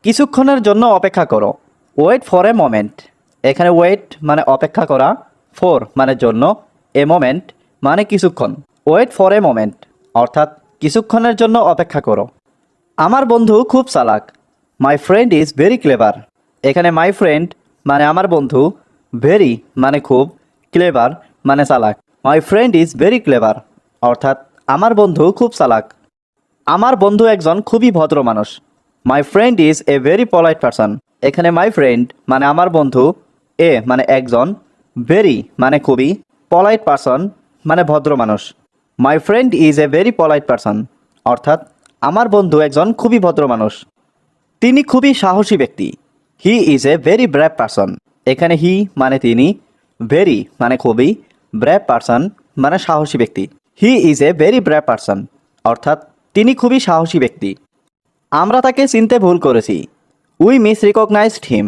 কিছুক্ষণের জন্য অপেক্ষা করো। Wait for a moment. এখানে ওয়েট মানে অপেক্ষা করা, ফর মানে জন্য, এ মোমেন্ট মানে কিছুক্ষণ। ওয়েট ফর এ মোমেন্ট অর্থাৎ কিছুক্ষণের জন্য অপেক্ষা করো। আমার বন্ধু খুব চালাক। My friend is very clever. এখানে মাই ফ্রেন্ড মানে আমার বন্ধু, ভেরি মানে খুব, ক্লেভার মানে চালাক। My friend is very clever অর্থাৎ আমার বন্ধু খুব চালাক। আমার বন্ধু একজন খুবই ভদ্র মানুষ। My friend is a very polite person. এখানে মাই ফ্রেন্ড মানে আমার বন্ধু, এ মানে একজন, ভেরি মানে খুবই, পলাইট পারসন মানে ভদ্র মানুষ। My friend is a very polite person অর্থাৎ আমার বন্ধু একজন খুবই ভদ্র মানুষ। তিনি খুবই সাহসী ব্যক্তি। He is a very brave person. এখানে হি মানে তিনি, ভেরি মানে খুবই, ব্রেভ পারসন মানে সাহসী ব্যক্তি। He is a very brave person অর্থাৎ তিনি খুবই সাহসী ব্যক্তি। আমরা তাকে চিনতে ভুল করেছি। উই মিস রিকগনাইজড হিম।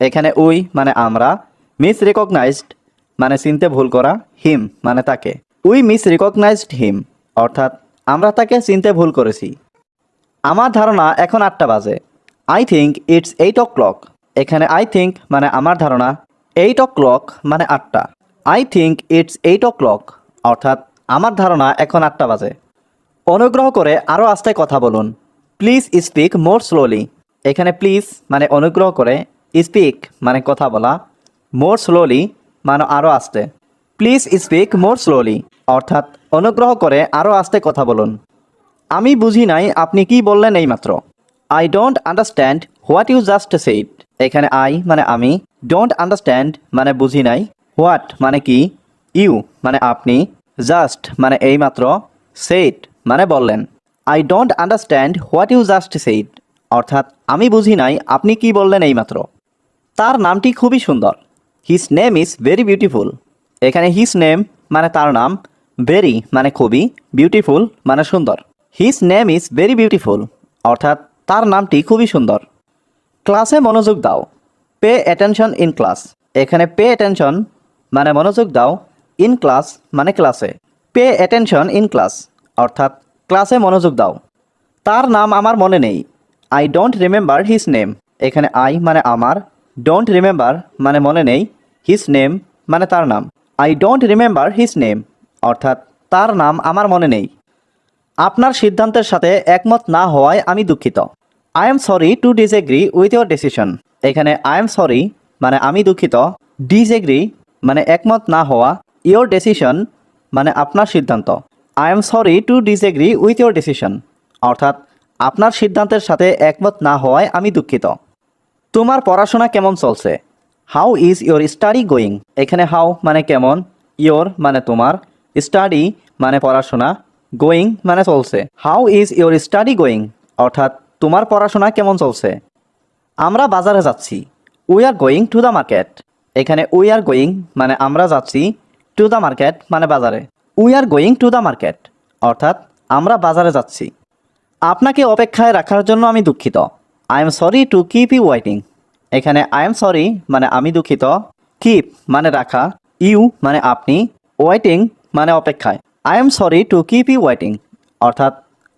এখানে উই মানে আমরা, মিস রিকগনাইজড মানে চিনতে ভুল করা, হিম মানে তাকে। উই মিস রিকগনাইজড হিম অর্থাৎ আমরা তাকে চিনতে ভুল করেছি। আমার ধারণা এখন 8টা বাজে। I think it's 8 o'clock। এখানে আই থিঙ্ক মানে আমার ধারণা, 8 o'clock মানে 8টা। আই থিঙ্ক ইটস 8 o'clock অর্থাৎ আমার ধারণা এখন 8টা বাজে। অনুগ্রহ করে আরও আস্তে কথা বলুন। Please speak more slowly. এখানে প্লিজ মানে অনুগ্রহ করে, স্পিক মানে কথা বলা, মোর স্লোলি মানে আরও আস্তে। প্লিজ স্পিক মোর স্লোলি অর্থাৎ অনুগ্রহ করে আরও আস্তে কথা বলুন। আমি বুঝি নাই আপনি কি বললেন এইমাত্র। I don't understand what you just said. এখানে আই মানে আমি, ডোন্ট আন্ডারস্ট্যান্ড মানে বুঝি নাই, হোয়াট মানে কি, ইউ মানে আপনি, জাস্ট মানে এইমাত্র, সেইড মানে বললেন। I don't understand what you just said অর্থাৎ আমি বুঝি নাই আপনি কি বললেন এইমাত্র। তার নামটি খুবই সুন্দর। His name is very beautiful. এখানে হিজ নেম মানে তার নাম, ভেরি মানে খুবই, বিউটিফুল মানে সুন্দর। His name is very beautiful অর্থাৎ তার নামটি খুবই সুন্দর। ক্লাসে মনোযোগ দাও। Pay attention in class. এখানে পে অ্যাটেনশন মানে মনোযোগ দাও, ইন ক্লাস মানে ক্লাসে। পে অ্যাটেনশন ইন ক্লাস অর্থাৎ ক্লাসে মনোযোগ দাও। তার নাম আমার মনে নেই। I don't remember his name. এখানে আই মানে আমার, ডোন্ট রিমেম্বার মানে মনে নেই, হিজ নেম মানে তার নাম। I don't remember his name অর্থাৎ তার নাম আমার মনে নেই। আপনার সিদ্ধান্তের সাথে একমত না হওয়ায় আমি দুঃখিত। I am sorry two disagree with your decision. এখানে আই এম সরি মানে আমি দুঃখিত, ডিসএগ্রি মানে একমত না হওয়া, ইয়োর ডিসিশন মানে আপনার সিদ্ধান্ত। I am sorry two disagree with your decision অর্থাৎ আপনার সিদ্ধান্তের সাথে একমত না হওয়ায় আমি দুঃখিত। তোমার পড়াশোনা কেমন চলছে? How is your study going. এখানে হাউ মানে কেমন, ইয়োর মানে তোমার, স্টাডি মানে পড়াশোনা, গোয়িং মানে চলছে। How is your study going অর্থাৎ তোমার পড়াশোনা কেমন চলছে। আমরা বাজারে যাচ্ছি। We are going to the market. এখানে উই আর গোয়িং মানে আমরা যাচ্ছি, টু দ্য মার্কেট মানে বাজারে। We are going to the market অর্থাৎ আমরা বাজারে যাচ্ছি। আপনাকে অপেক্ষায় রাখার জন্য আমি দুঃখিত। I am sorry to keep you waiting. এখানে আই এম সরি মানে আমি দুঃখিত, কিপ মানে রাখা, ইউ মানে আপনি, ওয়েটিং মানে অপেক্ষায়। I am sorry to keep you waiting অর্থাৎ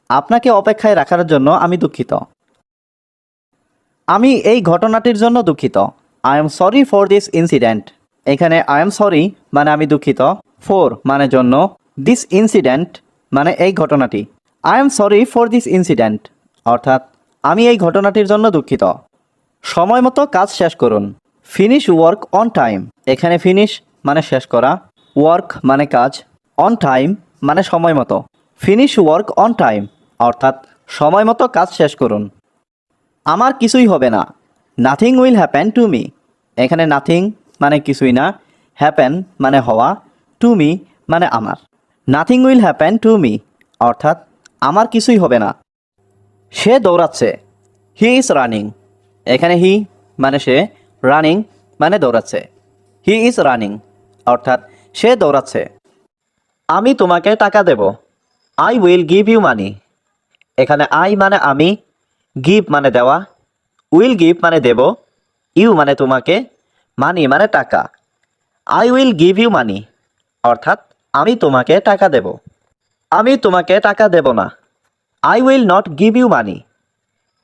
আপনাকে অপেক্ষায় রাখার জন্য আমি দুঃখিত। আমি এই ঘটনাটির জন্য দুঃখিত। I am sorry for this incident. এখানে আই এম সরি মানে আমি দুঃখিত, ফর মানে জন্য, দিস ইনসিডেন্ট মানে এই ঘটনাটি। I am sorry for this incident অর্থাৎ আমি এই ঘটনাটির জন্য দুঃখিত। সময় মতো কাজ শেষ করুন। Finish work on time. এখানে ফিনিশ মানে শেষ করা, ওয়ার্ক মানে কাজ, অন টাইম মানে সময় মতো। ফিনিশ ওয়ার্ক অন টাইম অর্থাৎ সময় মতো কাজ শেষ করুন। আমার কিছুই হবে না। Nothing will happen to me. এখানে নাথিং মানে কিছুই না, হ্যাপেন মানে হওয়া, টু মি মানে আমার। Nothing will happen to me অর্থাৎ আমার কিছুই হবে না। সে দৌড়াচ্ছে। He is running. এখানে হি মানে সে, রানিং মানে দৌড়াচ্ছে। হি ইজ রানিং অর্থাৎ সে দৌড়াচ্ছে। আমি তোমাকে টাকা দেব। I will give you money. এখানে আই মানে আমি, গিভ মানে দেওয়া, উইল গিভ মানে দেব, ইউ মানে তোমাকে, মানি মানে টাকা। I will give you money অর্থাৎ আমি তোমাকে টাকা দেব। আমি তোমাকে টাকা দেব না। I will not give you money.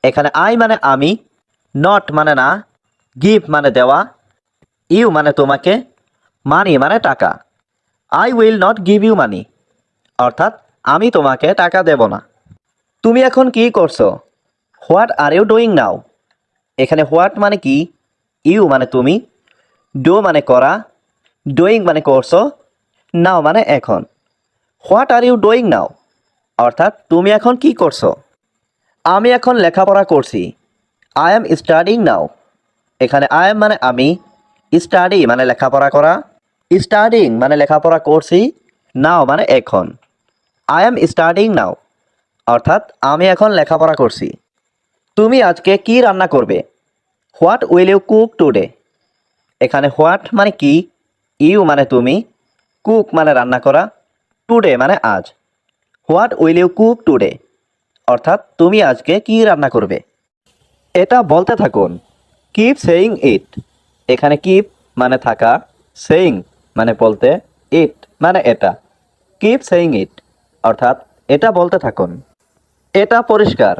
এখানে আই মানে আমি, নট মানে না, গিভ মানে দেওয়া, ইউ মানে তোমাকে, মানি মানে টাকা। I will not give you money, অর্থাৎ আমি তোমাকে টাকা দেব না। তুমি এখন কি করছো? What are you doing now? এখানে হোয়াট মানে কি, ইউ মানে তুমি, ডু মানে করা, ডুইং মানে করছো, নাও মানে এখন। What are you doing now, অর্থাৎ তুমি এখন কি করছো? আমি এখন লেখাপড়া করছি। I am studying now. এখানে আই এম মানে আমি, স্টাডি মানে লেখাপড়া করা, স্টাডিং মানে লেখাপড়া করছি, নাও মানে এখন। আই এম স্টাডিং নাও, অর্থাৎ আমি এখন লেখাপড়া করছি। তুমি আজকে কি রান্না করবে? What will you cook today? এখানে হোয়াট মানে কি, ইউ মানে তুমি, কুক মানে রান্না করা, টুডে মানে আজ। What will you cook today, অর্থাৎ তুমি আজকে কি রান্না করবে? এটা বলতে থাকুন। Keep saying it. এখানে কিপ মানে থাকা, সেইং মানে বলতে, ইট মানে এটা। কিপ সেইং ইট, অর্থাৎ এটা বলতে থাকুন। এটা পরিষ্কার।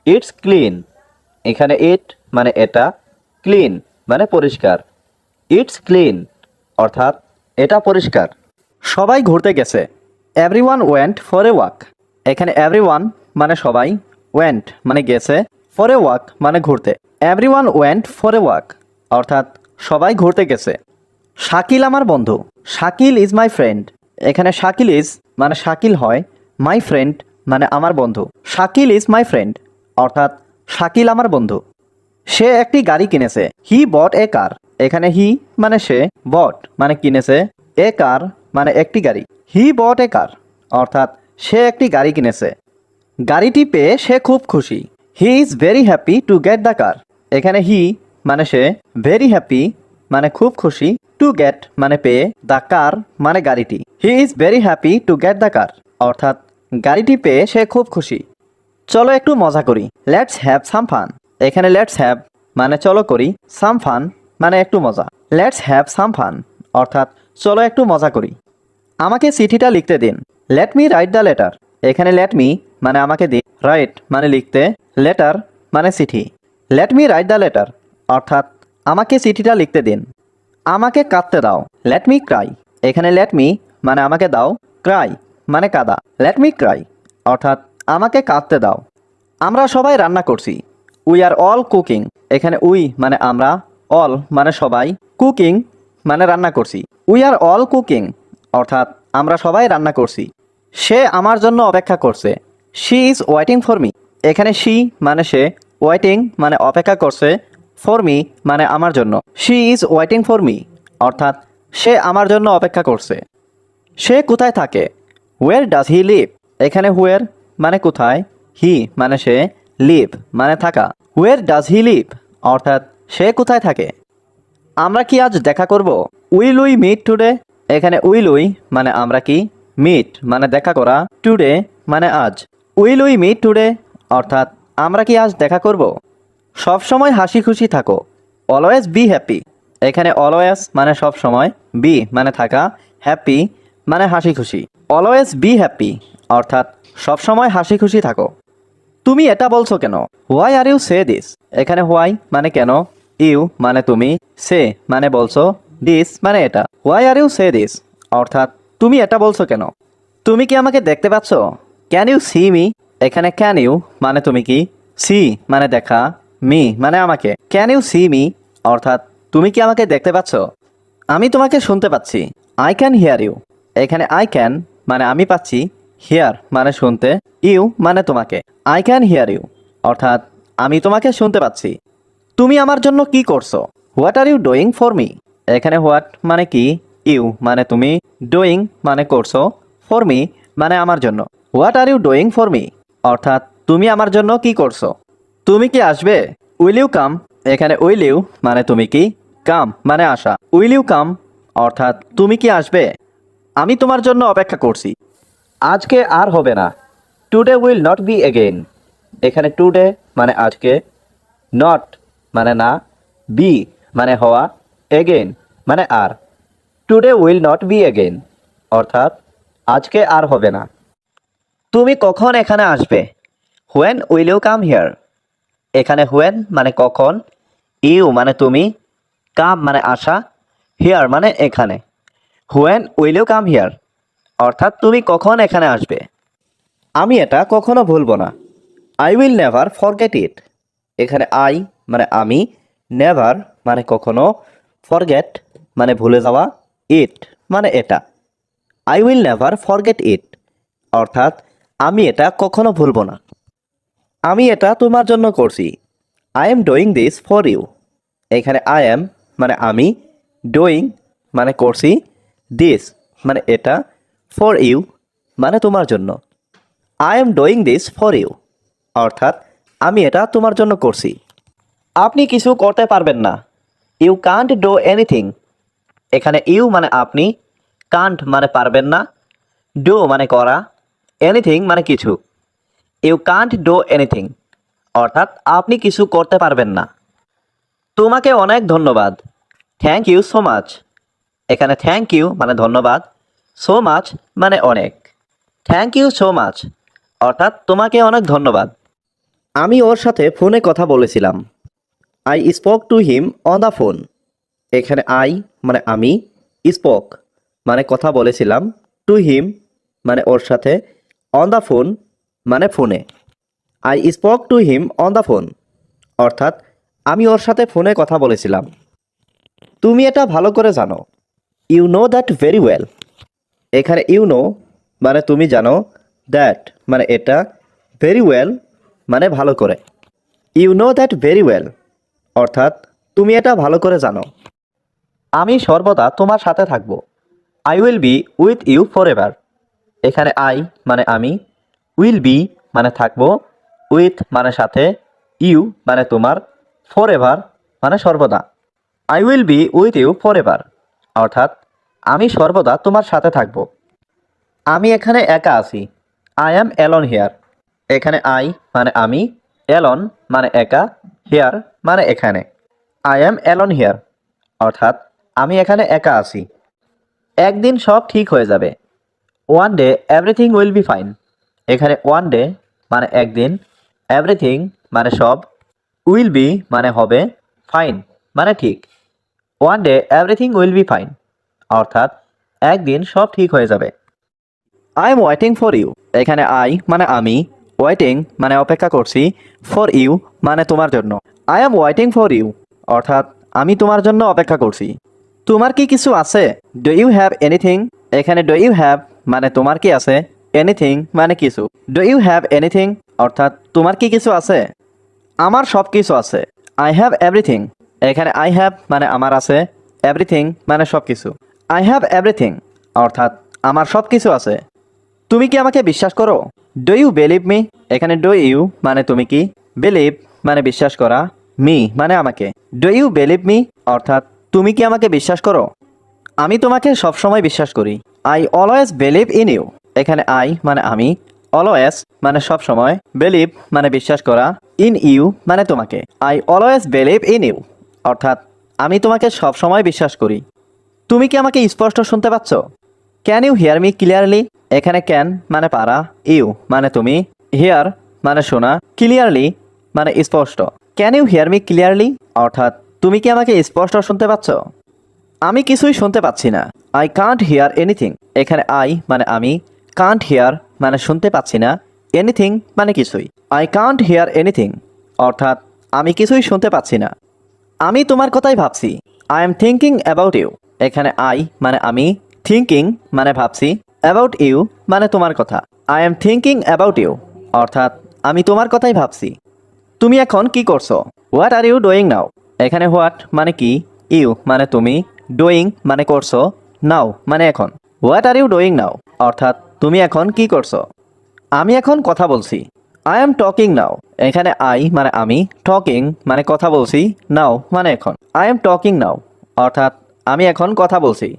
It's clean. এখানে ইট মানে এটা, ক্লিন মানে পরিষ্কার। ইটস ক্লিন, অর্থাৎ এটা পরিষ্কার। সবাই ঘুরতে গেছে। Everyone went for a walk. এখানে এভরিওয়ান মানে সবাই, ওয়েন্ট মানে গেছে, ফর এ ওয়াক মানে ঘুরতে। Everyone went for a walk, অর্থাৎ সবাই ঘুরতে গেছে। শাকিল আমার বন্ধু। Shakil is my friend. এখানে শাকিল ইজ মানে শাকিল হয়, মাই ফ্রেন্ড মানে আমার বন্ধু। শাকিল ইজ মাই ফ্রেন্ড, অর্থাৎ শাকিল আমার বন্ধু। সে একটি গাড়ি কিনেছে। হি বট এ কার। এখানে হি মানে সে, বট মানে কিনেছে, এ কার মানে একটি গাড়ি। হি বট এ কার, অর্থাৎ সে একটি গাড়ি কিনেছে। গাড়িটি পেয়ে সে খুব খুশি। He is very happy to get the car. এখানে হি মানে সে, ভেরি হ্যাপি মানে খুব খুশি, টু গেট মানে পেয়ে, দ্য কার মানে গাড়িটি। He is very happy to get the car, অর্থাৎ গাড়িটি পেয়ে সে খুব খুশি। চলো একটু মজা করি। Let's have some fun. এখানে লেটস হ্যাভ মানে চলো করি, সাম ফান মানে একটু মজা। লেটস হ্যাভ সাম ফান, অর্থাৎ চলো একটু মজা করি। আমাকে চিঠিটা লিখতে দিন। Let me write the letter. এখানে লেট মি মানে আমাকে দিন, রাইট মানে লিখতে, লেটার মানে চিঠি। Let me write the letter, অর্থাৎ আমাকে চিঠিটা লিখতে দিন। আমাকে কাঁদতে দাও। Let me Cry. এখানে লেট মি মানে আমাকে দাও, ক্রাই মানে কাঁদা। লেট মি ক্রাই, অর্থাৎ আমাকে কাঁদতে দাও। আমরা সবাই রান্না করছি। We are all cooking. এখানে উই মানে আমরা, অল মানে সবাই, কুকিং মানে রান্না করছি। উই আর অল কুকিং, অর্থাৎ আমরা সবাই রান্না করছি। সে আমার জন্য অপেক্ষা করছে। She is waiting for me. এখানে শি মানে সে, ওয়েটিং মানে অপেক্ষা করছে, ফর মি মানে আমার জন্য। She is waiting for me, অর্থাৎ সে আমার জন্য অপেক্ষা করছে। সে কোথায় থাকে? Where does he live. এখানে হোয়ার মানে কোথায়, হি মানে সে, লিভ মানে থাকা। হোয়ার ডাজ হি লিভ, অর্থাৎ সে কোথায় থাকে। আমরা কি আজ দেখা করব? Will we meet today. এখানে উইল উই মানে আমরা কি, মিট মানে দেখা করা, টুডে মানে আজ। উইল উই মিট টুডে, অর্থাৎ আমরা কি আজ দেখা করব। সবসময় হাসি খুশি থাকো। Always be happy. এখানে অলওয়েজ মানে সব সময়, বি মানে থাকা, হ্যাপি মানে হাসি খুশি। অলওয়েজ বি হ্যাপি, অর্থাৎ সবসময় হাসি খুশি থাকো। তুমি এটা বলছো কেন? Why are you say this. এখানে হোয়াই মানে কেন, ইউ মানে তুমি, সে মানে বলছো, দিস মানে এটা। Why are you say this, অর্থাৎ তুমি এটা বলছো কেন। তুমি কি আমাকে দেখতে পাচ্ছ? Can you see me. এখানে ক্যান ইউ মানে তুমি কি, সি মানে দেখা, মি মানে আমাকে। ক্যান ইউ সি মি, অর্থাৎ তুমি কি আমাকে দেখতে পাচ্ছ? আমি তোমাকে শুনতে পাচ্ছি। I can hear you. এখানে আই ক্যান মানে আমি পাচ্ছি, হিয়ার মানে শুনতে, ইউ মানে তোমাকে। আই ক্যান হিয়ার ইউ, অর্থাৎ আমি তোমাকে শুনতে পাচ্ছি। তুমি আমার জন্য কি করছো? What are you doing for me. এখানে হোয়াট মানে কি, ইউ মানে তুমি, ডুইং মানে করছো, ফর মি মানে আমার জন্য। What are you doing for me, অর্থাৎ তুমি আমার জন্য কি করছো। তুমি কি আসবে? Will you come. এখানে উইল ইউ মানে তুমি কি, কাম মানে আসা। উইল ইউ কাম, অর্থাৎ তুমি কি আসবে। আমি তোমার জন্য অপেক্ষা করছি। আজকে আর হবে না। Today will not be again. এখানে টুডে মানে আজকে, নট মানে না, বি মানে হওয়া, এগেইন মানে আর। Today will not be again, অর্থাৎ আজকে আর হবে না। তুমি কখন এখানে আসবে? When will you come here. এখানে হোয়েন মানে কখন, ইউ মানে তুমি, কাম মানে আসা, হিয়ার মানে এখানে। When will you come here, অর্থাৎ তুমি কখন এখানে আসবে। আমি এটা কখনো ভুলবো না। I will never forget it. এখানে আই মানে আমি, নেভার মানে কখনো, ফরগেট মানে ভুলে যাওয়া, ইট মানে এটা। I will never forget it, অর্থাৎ আমি এটা কখনো ভুলবো না। আমি এটা তোমার জন্য করছি। I am doing this for you. এখানে আই এম মানে আমি, ডুইং মানে করছি, দিস মানে এটা, ফর ইউ মানে তোমার জন্য। I am doing this for you, অর্থাৎ আমি এটা তোমার জন্য করছি। আপনি কিছু করতে পারবেন না। You can't do anything. এখানে ইউ মানে আপনি, কান্ট মানে পারবেন না, ডু মানে করা, এনিথিং মানে কিছু। ইউ কান্ট ডু এনিথিং, অর্থাৎ আপনি কিছু করতে পারবেন না। তোমাকে অনেক ধন্যবাদ। Thank you so much. এখানে থ্যাংক ইউ মানে ধন্যবাদ, সো মাচ মানে অনেক। থ্যাংক ইউ সো মাচ, অর্থাৎ তোমাকে অনেক ধন্যবাদ। আমি ওর সাথে ফোনে কথা বলেছিলাম। I spoke to him on the phone. এখানে আই মানে আমি, স্পোক মানে কথা বলেছিলাম, টু হিম মানে ওর সাথে, অন দ্য ফোন মানে ফোনে। I spoke to him on the phone, অর্থাৎ আমি ওর সাথে ফোনে কথা বলেছিলাম। তুমি এটা ভালো করে জানো। You know that very well. এখানে ইউ নো মানে তুমি জানো, দ্যাট মানে এটা, ভেরি ওয়েল মানে ভালো করে। You know that very well, অর্থাৎ তুমি এটা ভালো করে জানো। আমি সর্বদা তোমার সাথে থাকব। I will be with you forever. এখানে আই মানে আমি, উইল বি মানে থাকবো, উইথ মানে সাথে, ইউ মানে তোমার, ফর এভার মানে সর্বদা। I will be with you forever, অর্থাৎ আমি সর্বদা তোমার সাথে থাকব। আমি এখানে একা আছি। I am alone here. এখানে আই মানে আমি, অ্যালন মানে একা, হিয়ার মানে এখানে। আই অ্যাম অ্যালন হিয়ার, অর্থাৎ আমি এখানে একা আছি। একদিন সব ঠিক হয়ে যাবে। One day everything will be fine. এখানে ওয়ান ডে মানে একদিন, এভরিথিং মানে সব, উইল বি মানে হবে, ফাইন মানে ঠিক। One day everything will be fine, অর্থাৎ একদিন সব ঠিক হয়ে যাবে। I am waiting for you. এখানে আই মানে আমি, ওয়েটিং মানে অপেক্ষা করছি, ফর ইউ মানে তোমার জন্য। I am waiting for you, অর্থাৎ আমি তোমার জন্য অপেক্ষা করছি। তোমার কি কিছু আছে? Do you have anything. এখানে ডু ইউ হ্যাভ মানে তোমার কি আছে, এনিথিং মানে কিছু। ডু ইউ হ্যাভ এনিথিং, অর্থাৎ তোমার কি কিছু আছে? আমার সব কিছু আছে। I have everything. এখানে আই হ্যাভ মানে আমার আছে, এভরিথিং মানে সব কিছু। আই হ্যাভ এভরিথিং, অর্থাৎ আমার সব কিছু আছে। তুমি কি আমাকে বিশ্বাস করো? Do you believe me. এখানে ডু ইউ মানে তুমি কি, বিলিভ মানে বিশ্বাস করা, মি মানে আমাকে। ডু ইউ বিলিভ মি, অর্থাৎ তুমি কি আমাকে বিশ্বাস করো? আমি তোমাকে সবসময় বিশ্বাস করি। I always believe in you. এখানে আই মানে আমি, অলওয়েজ মানে সবসময়, বিলিভ মানে বিশ্বাস করা, ইন ইউ মানে তোমাকে। I always believe in you, অর্থাৎ আমি তোমাকে সবসময় বিশ্বাস করি। তুমি কি আমাকে স্পষ্ট শুনতে পাচ্ছ? Can you hear me clearly. এখানে ক্যান মানে পারা, ইউ মানে তুমি, হিয়ার মানে শোনা, ক্লিয়ারলি মানে স্পষ্ট। Can you hear me clearly, অর্থাৎ তুমি কি আমাকে স্পষ্ট শুনতে পাচ্ছ? আমি কিছুই শুনতে পাচ্ছি না। I can't here anything. এখানে আই মানে আমি, কান্ট হিয়ার মানে শুনতে পাচ্ছি না, এনিথিং মানে কিছুই। আই কান্ট হিয়ার এনিথিং, অর্থাৎ আমি কিছুই শুনতে পাচ্ছি না। আমি তোমার কথাই ভাবছি। I am thinking about you. এখানে আই মানে আমি, থিঙ্কিং মানে ভাবছি, অ্যাবাউট ইউ মানে তোমার কথা। I am thinking about you, অর্থাৎ আমি তোমার কথাই ভাবছি। তুমি এখন কি করছো? What are you doing now. এখানে হোয়াট মানে কি, ইউ মানে তুমি, ডুইং মানে করছো, নাও মানে এখন। What are you doing now, অর্থাৎ তুমি এখন কি করছো? আমি এখন কথা বলছি। I am talking now. এখানে আই মানে আমি, টকিং মানে কথা বলছি, নাও মানে এখন। আই এম টকিং নাও, অর্থাৎ আমি এখন কথা বলছি।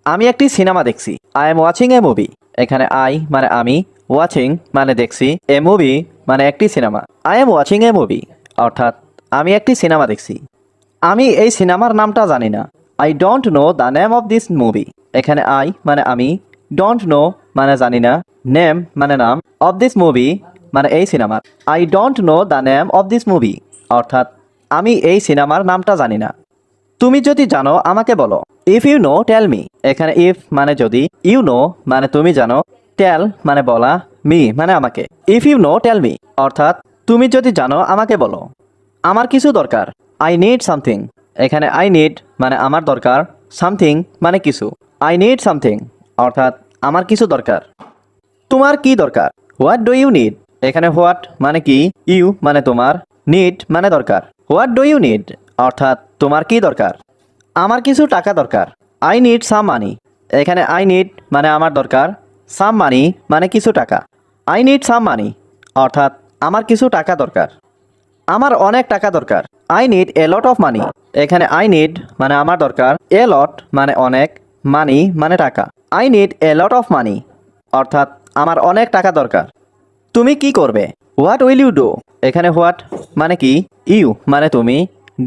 আমি একটি সিনেমা দেখছি। I am watching a movie. এখানে আই মানে আমি, ওয়াচিং মানে দেখছি, এ মুভি মানে একটি cinema. I am watching a movie, অর্থাৎ আমি একটি সিনেমা দেখছি। আমি এই সিনেমার নামটা জানি না। I don't know the name of this movie. এখানে আই মানে আমি, ডোন্ট নো মানে জানি না, নেম মানে নাম, অফ দিস মুভি মানে এই সিনেমার। I don't know the name of this movie, অর্থাৎ আমি এই সিনেমার নামটা জানি না। তুমি যদি জানো আমাকে বলো। If you know tell me. এখানে ইফ মানে যদি, ইউ নো মানে তুমি জানো, টেল মানে বলা, মি মানে আমাকে। If you know tell me অর্থাৎ তুমি যদি জানো আমাকে বলো। আমার কিছু দরকার, আই নিড সামথিং। এখানে আই নিড মানে আমার দরকার, সামথিং মানে কিছু। আই নিড সামথিং অর্থাৎ আমার কিছু দরকার। তোমার কি দরকার? What do you need. এখানে হোয়াট মানে কি, ইউ মানে তোমার, নিড মানে দরকার। হোয়াট ডু ইউ নিড অর্থাৎ তোমার কি দরকার? আমার কিছু টাকা দরকার, আই নিড সাম মানি। এখানে আই নিড মানে আমার দরকার, সাম মানি মানে কিছু টাকা। আই নিড সাম মানি অর্থাৎ আমার কিছু টাকা দরকার। আমার অনেক টাকা দরকার, I need a lot of মানি। এখানে আই নিড মানে আমার দরকার, এ লট মানে অনেক, মানি মানে টাকা। I need a lot of money অর্থাৎ আমার অনেক টাকা দরকার। তুমি কি করবে? What will you do. এখানে হোয়াট মানে কি, ইউ মানে তুমি,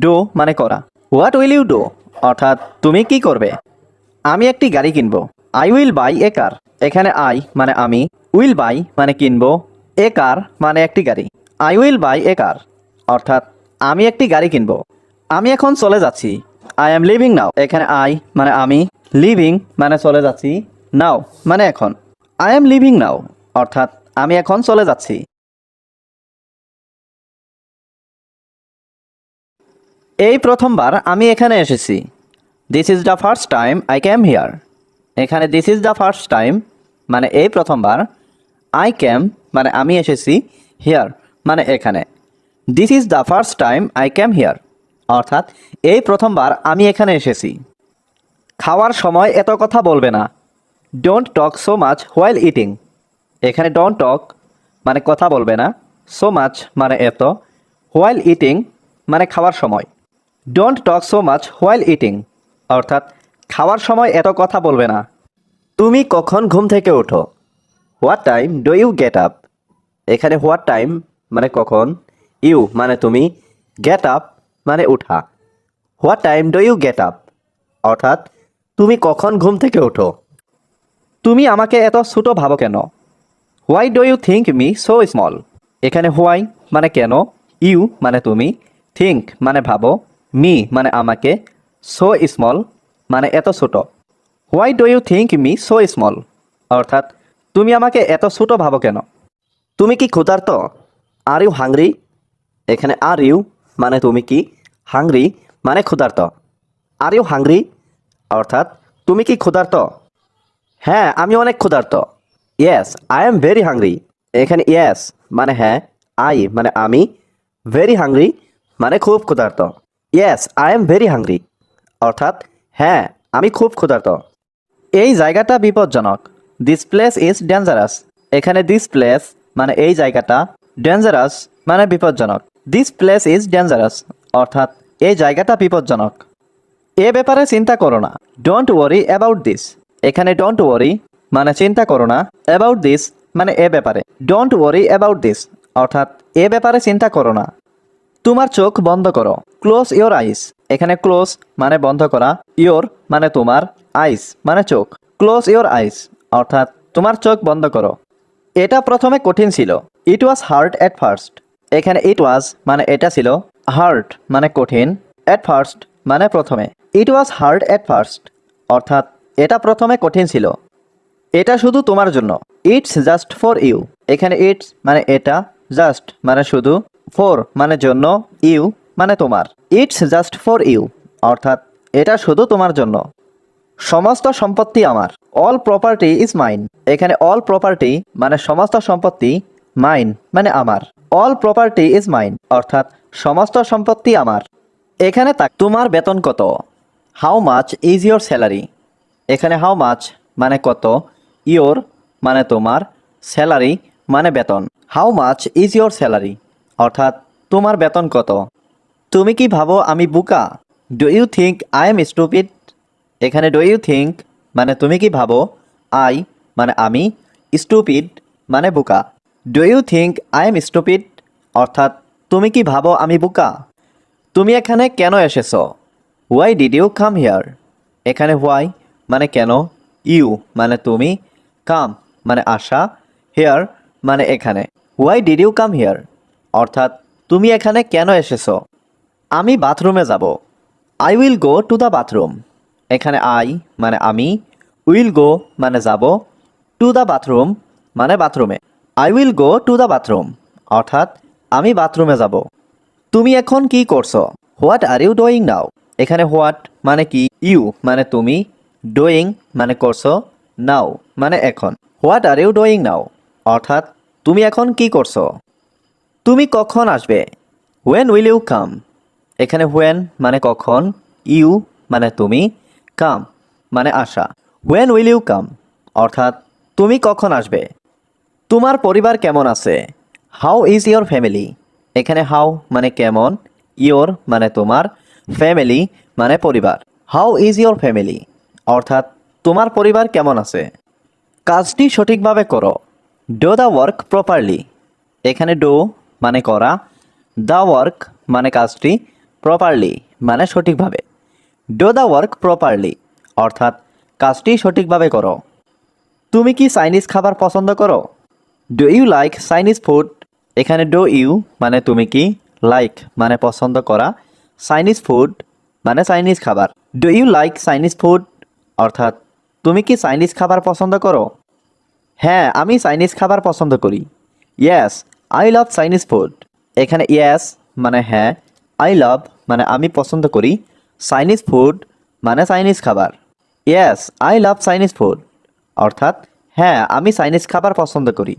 ডু মানে করা। হোয়াট উইল ইউ ডু অর্থাৎ তুমি কি করবে? আমি একটি গাড়ি কিনবো, আই উইল বাই এ কার। এখানে আই মানে আমি, উইল বাই মানে কিনবো, এ কার মানে একটি গাড়ি। আই উইল বাই এ কার অর্থাৎ আমি একটি গাড়ি কিনবো। আমি এখন চলে যাচ্ছি, আই এম লিভিং নাও। এখানে আই মানে আমি, লিভিং মানে চলে যাচ্ছি, নাও মানে এখন। আই এম লিভিং নাও অর্থাৎ আমি এখন চলে যাচ্ছি। এই প্রথমবার আমি এখানে এসেছি, this is the first time I came here. এখানে this is the first time মানে এই প্রথমবার, আই ক্যাম মানে আমি এসেছি, হিয়ার মানে এখানে। This is the first time I came here অর্থাৎ এই প্রথমবার আমি এখানে এসেছি। খাওয়ার সময় এত কথা বলবে না, don't talk so much while eating. এখানে ডোন্ট টক মানে কথা বলবে না, সো মাচ মানে এত, হোয়াইল ইটিং মানে খাওয়ার সময়। Don't talk so much while eating অর্থাৎ খাওয়ার সময় এত কথা বলবে না। তুমি কখন ঘুম থেকে ওঠো? What time do you get up. এখানে হোয়াট টাইম মানে কখন, ইউ মানে তুমি, গেট আপ মানে উঠা। What time do you get up অর্থাৎ তুমি কখন ঘুম থেকে ওঠো। তুমি আমাকে এত ছোট ভাবো কেন? Why do you think me so small. এখানে হোয়াই মানে কেন, ইউ মানে তুমি, থিঙ্ক মানে ভাবো, মি মানে আমাকে, সো স্মল মানে এত ছোট। Why do you think me so small অর্থাৎ তুমি আমাকে এত ছোট ভাবো কেন? তুমি কি ক্ষুধার্ত? Are you hungry. এখানে আর ইউ মানে তুমি কি, হাংরি মানে ক্ষুধার্ত। আর ইউ হাংরি অর্থাৎ তুমি কি ক্ষুধার্ত? হ্যাঁ আমি অনেক ক্ষুধার্ত। Yes I am very hungry. এখানে ইয়েস মানে হ্যাঁ, আই মানে আমি, ভেরি হাংরি মানে খুব ক্ষুধার্ত। Yes I am very hungry অর্থাৎ হ্যাঁ আমি খুব ক্ষুধার্ত। এই জায়গাটা বিপজ্জনক, দিস প্লেস ইজ ডেঞ্জারাস। এখানে দিস প্লেস মানে এই জায়গাটা, ডেঞ্জারাস মানে বিপজ্জনক। দিস প্লেস ইজ ডেঞ্জারাস অর্থাৎ এই জায়গাটা বিপজ্জনক। এ ব্যাপারে চিন্তা করো না, ডোন্ট ওয়ারি অ্যাবাউট দিস। এখানে ডোন্ট ওয়ারি মানে চিন্তা করো না, অ্যাবাউট দিস মানে এ ব্যাপারে। ডোন্ট ওয়ারি অ্যাবাউট দিস অর্থাৎ এ ব্যাপারে চিন্তা করো না। তোমার চোখ বন্ধ করো, ক্লোজ ইওর আইস। এখানে ক্লোজ মানে বন্ধ করা, ইওর মানে তোমার, আইস মানে চোখ। ক্লোজ ইওর আইস অর্থাৎ তোমার চোখ বন্ধ করো। এটা প্রথমে কঠিন ছিল, ইট ওয়াজ হার্ড অ্যাট ফার্স্ট। এখানে ইট ওয়াজ মানে এটা ছিল, হার্ড মানে কঠিন, অ্যাট ফার্স্ট মানে প্রথমে। ইট ওয়াজ হার্ড অ্যাট ফার্স্ট অর্থাৎ এটা প্রথমে কঠিন ছিল। এটা শুধু তোমার জন্য, ইটস জাস্ট ফর ইউ। এখানে ইটস মানে এটা, জাস্ট মানে শুধু, ফর মানে জন্য, ইউ মানে তোমার। ইটস জাস্ট ফর ইউ অর্থাৎ এটা শুধু তোমার জন্য। সমস্ত সম্পত্তি আমার, অল প্রপার্টি ইজ মাইন। এখানে অল প্রপার্টি মানে সমস্ত সম্পত্তি, মাইন মানে আমার। অল প্রপার্টি ইজ মাইন অর্থাৎ সমস্ত সম্পত্তি আমার। এখানে তোমার বেতন কত? How much is your salary. এখানে হাউ মাচ মানে কত, ইয়োর মানে তোমার, স্যালারি মানে বেতন। How much is your salary অর্থাৎ তোমার বেতন কত। তুমি কি ভাবো আমি বোকা? Do you think I am stupid. এখানে ডু ইউ থিঙ্ক মানে তুমি কি ভাবো, আই মানে আমি, স্টুপিড মানে বোকা। Do you think I am stupid অর্থাৎ তুমি কি ভাবো আমি বোকা। তুমি এখানে কেন এসেছো? Why did you come here. এখানে হোয়াই মানে কেন, ইউ মানে তুমি, কাম মানে আসা, হিয়ার মানে এখানে। হোয়াই ডিড ইউ কাম হিয়ার অর্থাৎ তুমি এখানে কেন এসেছো। আমি বাথরুমে যাব। I will go to the bathroom. এখানে আই মানে আমি, উইল গো মানে যাব, টু দ্য বাথরুম মানে বাথরুমে। I will go to the bathroom অর্থাৎ আমি বাথরুমে যাব। তুমি এখন কি করছো? What are you doing now? এখানে হোয়াট মানে কি, ইউ মানে তুমি, ডুইং মানে করছো, নাও মানে এখন। What are you doing now অর্থাৎ তুমি এখন কি করছো? তুমি কখন আসবে? When will you come? এখানে হোয়েন মানে কখন, ইউ মানে তুমি, কাম মানে আসা। হোয়েন উইল ইউ কাম অর্থাৎ তুমি কখন আসবে? তোমার পরিবার কেমন আছে? How is your family? এখানে হাউ মানে কেমন, ইয়োর মানে তোমার, ফ্যামিলি মানে পরিবার। হাউ ইজ ইয়োর ফ্যামিলি অর্থাৎ তোমার পরিবার কেমন আছে? কাজটি সঠিকভাবে করো। Do the work properly. এখানে ডো মানে করা, দ্য ওয়ার্ক মানে কাজটি, প্রপারলি মানে সঠিকভাবে। ডো দ্য ওয়ার্ক প্রপারলি অর্থাৎ কাজটি সঠিকভাবে করো। তুমি কি চাইনিজ খাবার পছন্দ করো? Do you like Chinese food? এখানে ডু ইউ মানে তুমি কি, লাইক মানে পছন্দ করা, চাইনিজ ফুড মানে চাইনিজ খাবার। Do you like Chinese food অর্থাৎ তুমি কি চাইনিজ খাবার পছন্দ করো? হ্যাঁ, আমি চাইনিজ খাবার পছন্দ করি। Yes, I love Chinese food. এখানে ইয়েস মানে হ্যাঁ, আই লাভ মানে আমি পছন্দ করি, চাইনিজ ফুড মানে চাইনিজ খাবার। Yes, I love Chinese food অর্থাৎ হ্যাঁ, আমি চাইনিজ খাবার পছন্দ করি।